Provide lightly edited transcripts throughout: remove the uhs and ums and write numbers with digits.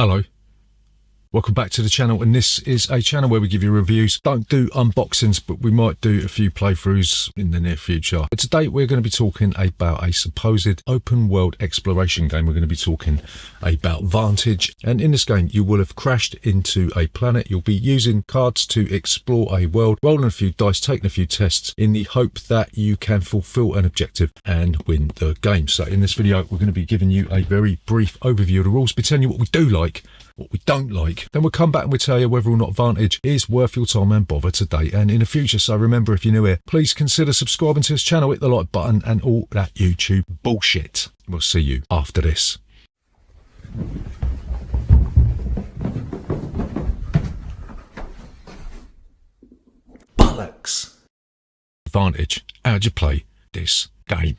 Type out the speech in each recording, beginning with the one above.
Hello, welcome back to the channel, and this is a channel where we give you reviews. Don't do unboxings, but we might do a few playthroughs in the near future. But today we're going to be talking about a supposed open world exploration game. We're going to be talking about Vantage, and in this game you will have crashed into a planet. You'll be using cards to explore a world, rolling a few dice, taking a few tests in the hope that you can fulfill an objective and win the game. So in this video we're going to be giving you a very brief overview of the rules, be telling you what we do like, what we don't like. Then we'll come back and we'll tell you whether or not Vantage is worth your time and bother today and in the future. So remember, if you're new here, please consider subscribing to this channel, hit the like button and all that YouTube bullshit. We'll see you after this. Bollocks. Vantage, how'd you play this game?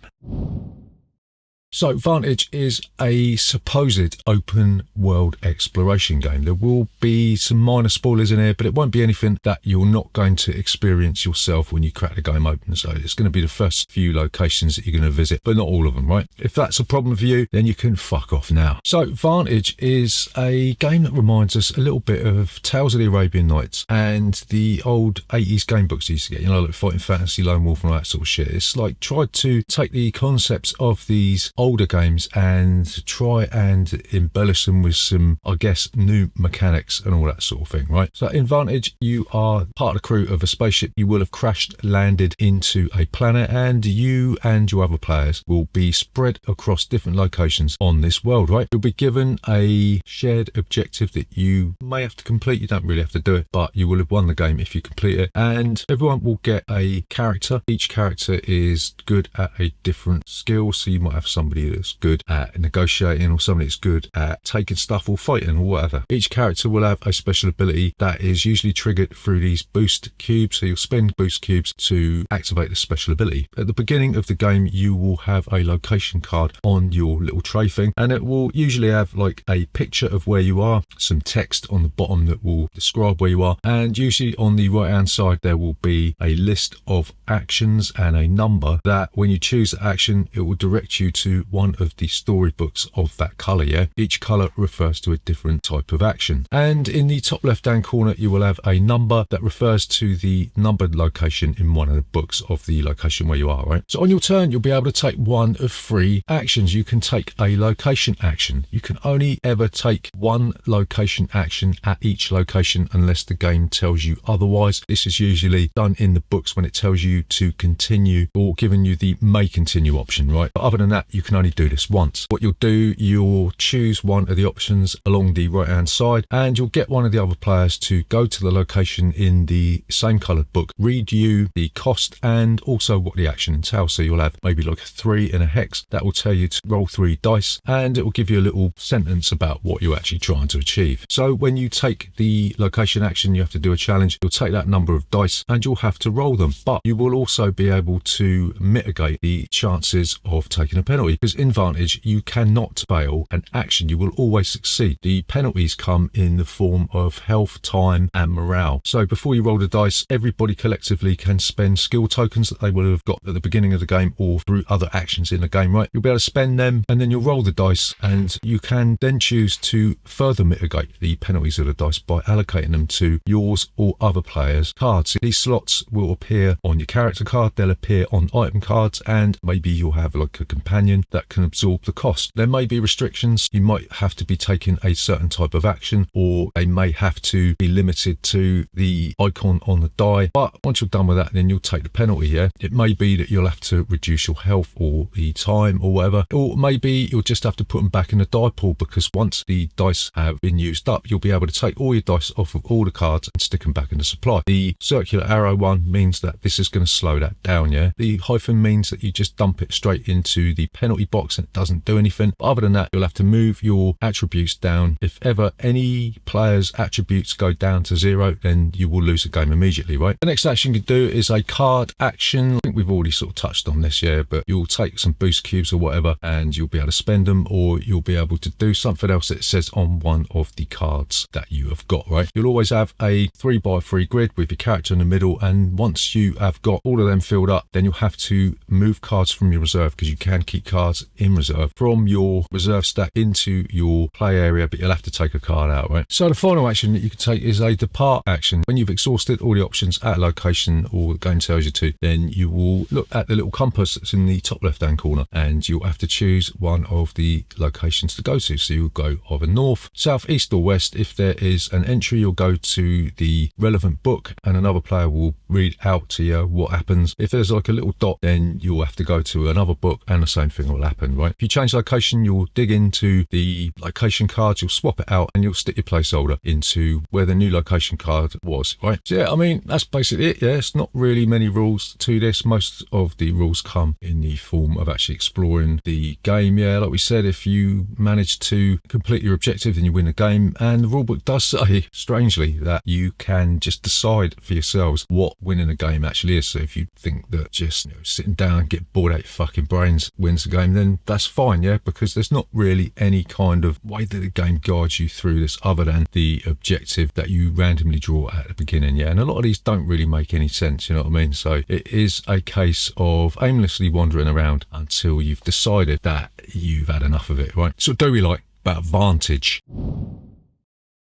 So Vantage is a supposed open world exploration game. There will be some minor spoilers in here, but it won't be anything that you're not going to experience yourself when you crack the game open. So it's going to be the first few locations that you're going to visit, but not all of them, right? If that's a problem for you, then you can fuck off now. So Vantage is a game that reminds us a little bit of Tales of the Arabian Nights and the old 80s game books you used to get, you know, like Fighting Fantasy, Lone Wolf and all that sort of shit. It's like tried to take the concepts of these older games and try and embellish them with some, I guess, new mechanics and all that sort of thing, right? So in Vantage, you are part of the crew of a spaceship. You will have crashed landed into a planet, and you and your other players will be spread across different locations on this world, right? You'll be given a shared objective that you may have to complete. You don't really have to do it, but you will have won the game if you complete it, and everyone will get a character. Each character is good at a different skill, so you might have somebody that's good at negotiating or somebody that's good at taking stuff or fighting or whatever. Each character will have a special ability that is usually triggered through these boost cubes, so you'll spend boost cubes to activate the special ability. At the beginning of the game you will have a location card on your little tray thing, and it will usually have like a picture of where you are, some text on the bottom that will describe where you are, and usually on the right hand side there will be a list of actions and a number that when you choose the action it will direct you to one of the storybooks of that color. Yeah, each color refers to a different type of action, and in the top left hand corner you will have a number that refers to the numbered location in one of the books of the location where you are, right? So on your turn you'll be able to take one of three actions. You can take a location action. You can only ever take one location action at each location unless the game tells you otherwise. This is usually done in the books when it tells you to continue or giving you the may continue option, right? But other than that you can only do this once. What you'll do, you'll choose one of the options along the right hand side, and you'll get one of the other players to go to the location in the same coloured book, read you the cost and also what the action entails. So you'll have maybe like a 3 and a hex that will tell you to roll 3 dice, and it will give you a little sentence about what you're actually trying to achieve. So when you take the location action, you have to do a challenge. You'll take that number of dice and you'll have to roll them, but you will also be able to mitigate the chances of taking a penalty, because in Vantage you cannot fail an action. You will always succeed. The penalties come in the form of health, time and morale. So before you roll the dice, everybody collectively can spend skill tokens that they will have got at the beginning of the game or through other actions in the game, right? You'll be able to spend them and then you'll roll the dice, and you can then choose to further mitigate the penalties of the dice by allocating them to yours or other players' cards. These slots will appear on your character card, they'll appear on item cards, and maybe you'll have like a companion that can absorb the cost. There may be restrictions. You might have to be taking a certain type of action, or they may have to be limited to the icon on the die, but once you're done with that then you'll take the penalty. Yeah, it may be that you'll have to reduce your health or the time or whatever, or maybe you'll just have to put them back in the die pool, because once the dice have been used up you'll be able to take all your dice off of all the cards and stick them back in the supply. The circular arrow one means that this is going to slow that down. Yeah, the hyphen means that you just dump it straight into the penalty box and it doesn't do anything. But other than that you'll have to move your attributes down. If ever any player's attributes go down to 0 then you will lose the game immediately, right? The next action you can do is a card action. I think we've already sort of touched on this, yeah, but you'll take some boost cubes or whatever and you'll be able to spend them, or you'll be able to do something else that it says on one of the cards that you have got, right? You'll always have a 3x3 grid with your character in the middle, and once you have got all of them filled up then you'll have to move cards from your reserve, because you can keep cards cards in reserve from your reserve stack into your play area, but you'll have to take a card out, right? So the final action that you can take is a depart action. When you've exhausted all the options at a location, or the game tells you to, then you will look at the little compass that's in the top left hand corner, and you'll have to choose one of the locations to go to. So you'll go either north, south, east or west. If there is an entry, you'll go to the relevant book and another player will read out to you what happens. If there's like a little dot, then you'll have to go to another book and the same thing will happen, right? If you change location, you'll dig into the location cards, you'll swap it out and you'll stick your placeholder into where the new location card was, right? So yeah, I mean, that's basically it. Yeah, it's not really many rules to this. Most of the rules come in the form of actually exploring the game. Yeah, like we said, if you manage to complete your objective, then you win the game. And the rulebook does say, strangely, that you can just decide for yourselves what winning a game actually is. So if you think that just sitting down and get bored out your fucking brains wins the game, then that's fine, yeah, because there's not really any kind of way that the game guides you through this other than the objective that you randomly draw at the beginning, yeah. And a lot of these don't really make any sense, you know what I mean? So it is a case of aimlessly wandering around until you've decided that you've had enough of it, right? So what do we like about Vantage?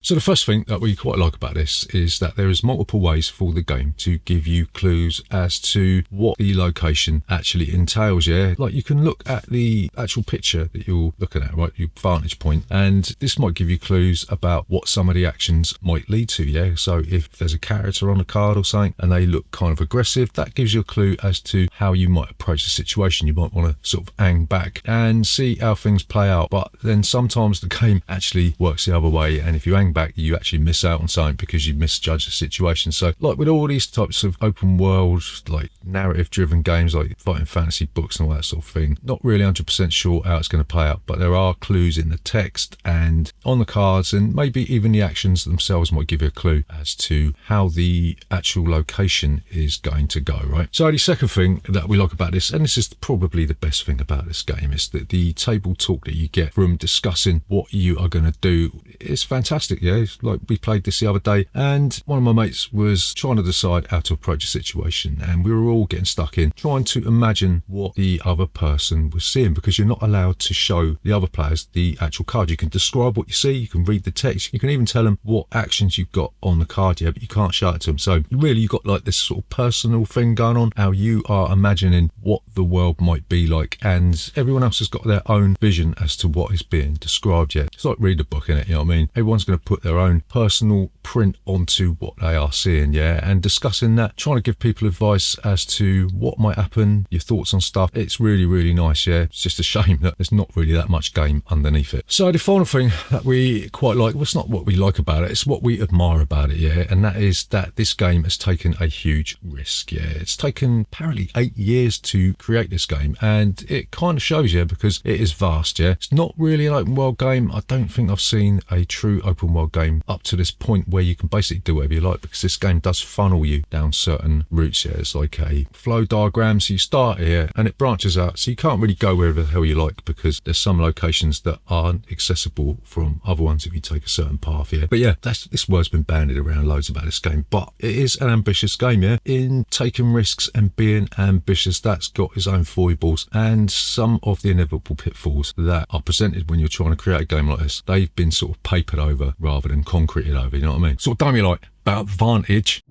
So the first thing that we quite like about this is that there is multiple ways for the game to give you clues as to what the location actually entails, yeah? Like you can look at the actual picture that you're looking at, right? Your vantage point, and this might give you clues about what some of the actions might lead to, yeah? So if there's a character on a card or something and they look kind of aggressive, that gives you a clue as to how you might approach the situation. You might want to sort of hang back and see how things play out, but then sometimes the game actually works the other way, and if you hang back, you actually miss out on something because you misjudge the situation. So like with all these types of open world, like narrative driven games like fighting fantasy books and all that sort of thing, not really 100% sure how it's going to play out, but there are clues in the text and on the cards, and maybe even the actions themselves might give you a clue as to how the actual location is going to go, right? So the second thing that we like about this, and this is probably the best thing about this game, is that the table talk that you get from discussing what you are going to do is fantastic, yeah? It's like we played this the other day and one of my mates was trying to decide how to approach a situation, and we were all getting stuck in trying to imagine what the other person was seeing, because you're not allowed to show the other players the actual card. You can describe what you see, you can read the text, you can even tell them what actions you've got on the card, yeah, but you can't show it to them. So really you've got like this sort of personal thing going on, how you are imagining what the world might be like, and everyone else has got their own vision as to what is being described, yeah. It's like read the book, innit, you know what I mean? Everyone's going to put their own personal print onto what they are seeing, yeah, and discussing that, trying to give people advice as to what might happen, your thoughts on stuff. It's really, really nice, yeah. It's just a shame that there's not really that much game underneath it. So the final thing that we quite like, well, it's not what we like about it, it's what we admire about it, yeah, and that is that this game has taken a huge risk, yeah. It's taken apparently 8 years to create this game, and it kind of shows, yeah, because it is vast, yeah. It's not really an open world game. I don't think I've seen a true open world game up to this point where you can basically do whatever you like, because this game does funnel you down certain routes, yeah. It's like a flow diagram, so you start here and it branches out, so you can't really go wherever the hell you like, because there's some locations that aren't accessible from other ones if you take a certain path, yeah. But yeah, this word's been bandied around loads about this game, but it is an ambitious game, yeah. In taking risks and being ambitious, that's got its own foibles and some of the inevitable pitfalls that are presented when you're trying to create a game like this. They've been sort of papered over rather than concreted over, you know what I mean? So what don't you like about Vantage?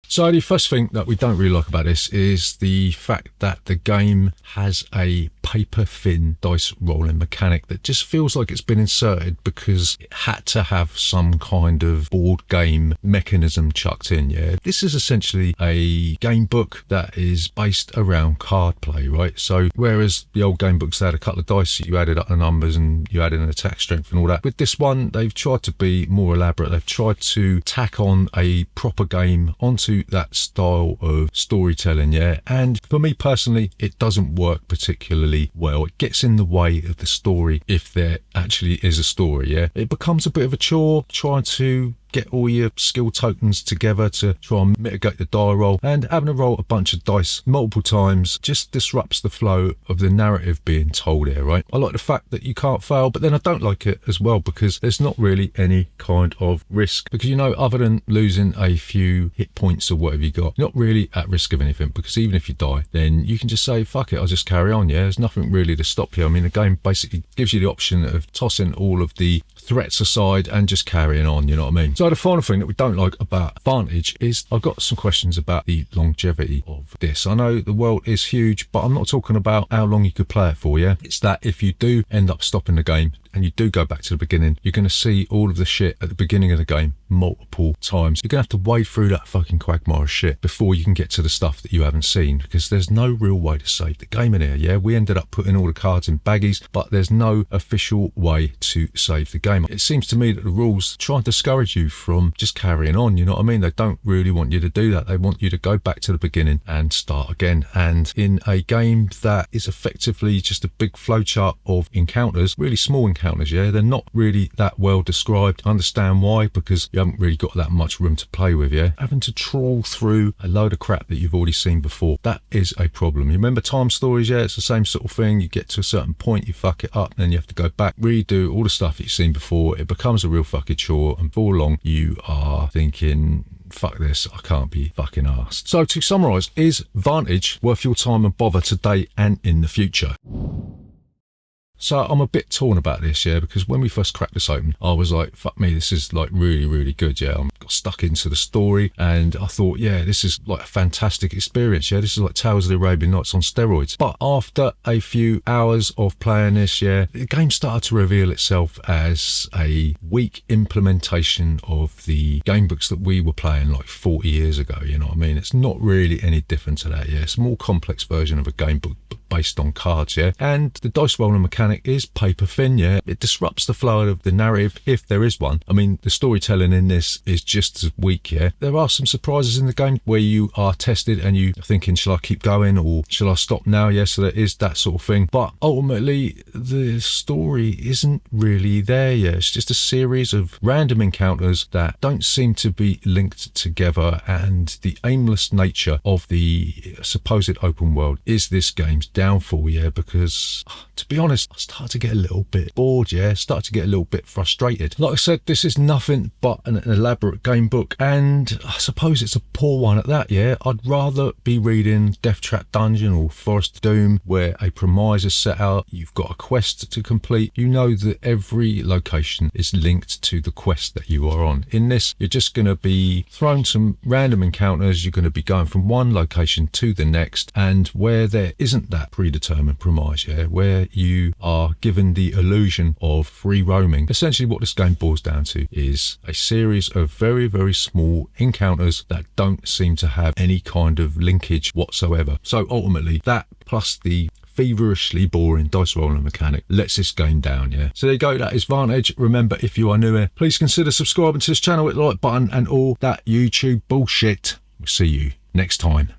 So the first thing that we don't really like about this is the fact that the game has a paper-thin dice rolling mechanic that just feels like it's been inserted because it had to have some kind of board game mechanism chucked in, yeah. This is essentially a game book that is based around card play, right? So whereas the old game books, they had a couple of dice, you added up the numbers and you added an attack strength and all that. With this one, they've tried to be more elaborate. They've tried to tack on a proper game onto that style of storytelling, yeah. And for me personally, it doesn't work particularly well. It gets in the way of the story if there actually is a story, yeah. It becomes a bit of a chore trying to get all your skill tokens together to try and mitigate the die roll, and having to roll a bunch of dice multiple times just disrupts the flow of the narrative being told here, right? I like the fact that you can't fail, but then I don't like it as well because there's not really any kind of risk, because, you know, other than losing a few hit points or whatever you got, you're not really at risk of anything, because even if you die, then you can just say, fuck it, I'll just carry on. Yeah, there's nothing really to stop you. I mean, the game basically gives you the option of tossing all of the threats aside and just carrying on, you know what I mean? So the final thing that we don't like about Vantage is I've got some questions about the longevity of this. I know the world is huge, but I'm not talking about how long you could play it for, yeah? It's that if you do end up stopping the game and you do go back to the beginning, you're going to see all of the shit at the beginning of the game multiple times. You're going to have to wade through that fucking quagmire of shit before you can get to the stuff that you haven't seen, because there's no real way to save the game in here, yeah? We ended up putting all the cards in baggies, but there's no official way to save the game. It seems to me that the rules try and discourage you from just carrying on, you know what I mean? They don't really want you to do that. They want you to go back to the beginning and start again. And in a game that is effectively just a big flowchart of encounters, really small encounters, yeah, they're not really that well described. I understand why, because you haven't really got that much room to play with, yeah? Having to trawl through a load of crap that you've already seen before, that is a problem. You remember time stories, yeah? It's the same sort of thing. You get to a certain point, you fuck it up, then you have to go back, redo all the stuff that you've seen before. It becomes a real fucking chore, and for long you are thinking, fuck this, I can't be fucking arsed. So to summarise, is Vantage worth your time and bother today and in the future? So I'm a bit torn about this, yeah, because when we first cracked this open, I was like, fuck me, this is like really, really good, yeah. I got stuck into the story and I thought, yeah, this is like a fantastic experience, yeah. This is like Tales of the Arabian Nights on steroids. But after a few hours of playing this, yeah, the game started to reveal itself as a weak implementation of the game books that we were playing like 40 years ago, you know what I mean? It's not really any different to that, yeah. It's a more complex version of a game book, but based on cards, yeah. And the dice rolling mechanic is paper thin, yeah. It disrupts the flow of the narrative, if there is one. I mean, the storytelling in this is just as weak, yeah. There are some surprises in the game where you are tested and you are thinking, shall I keep going or shall I stop now? Yeah, so there is that sort of thing. But ultimately, the story isn't really there, yeah. It's just a series of random encounters that don't seem to be linked together, and the aimless nature of the supposed open world is this game's downfall, yeah, because to be honest, I started to get a little bit bored, yeah, started to get a little bit frustrated. Like I said, this is nothing but an elaborate game book, and I suppose it's a poor one at that, yeah. I'd rather be reading Death Trap Dungeon or Forest of Doom, where a premise is set out, you've got a quest to complete, you know that every location is linked to the quest that you are on. In this, you're just going to be thrown some random encounters, you're going to be going from one location to the next, and where there isn't that predetermined premise, yeah, where you are given the illusion of free roaming. Essentially what this game boils down to is a series of very, very small encounters that don't seem to have any kind of linkage whatsoever. So ultimately, that plus the feverishly boring dice rolling mechanic lets this game down, yeah. So there you go, that is Vantage. Remember, if you are new here, please consider subscribing to this channel with the like button and all that YouTube bullshit. We'll see you next time.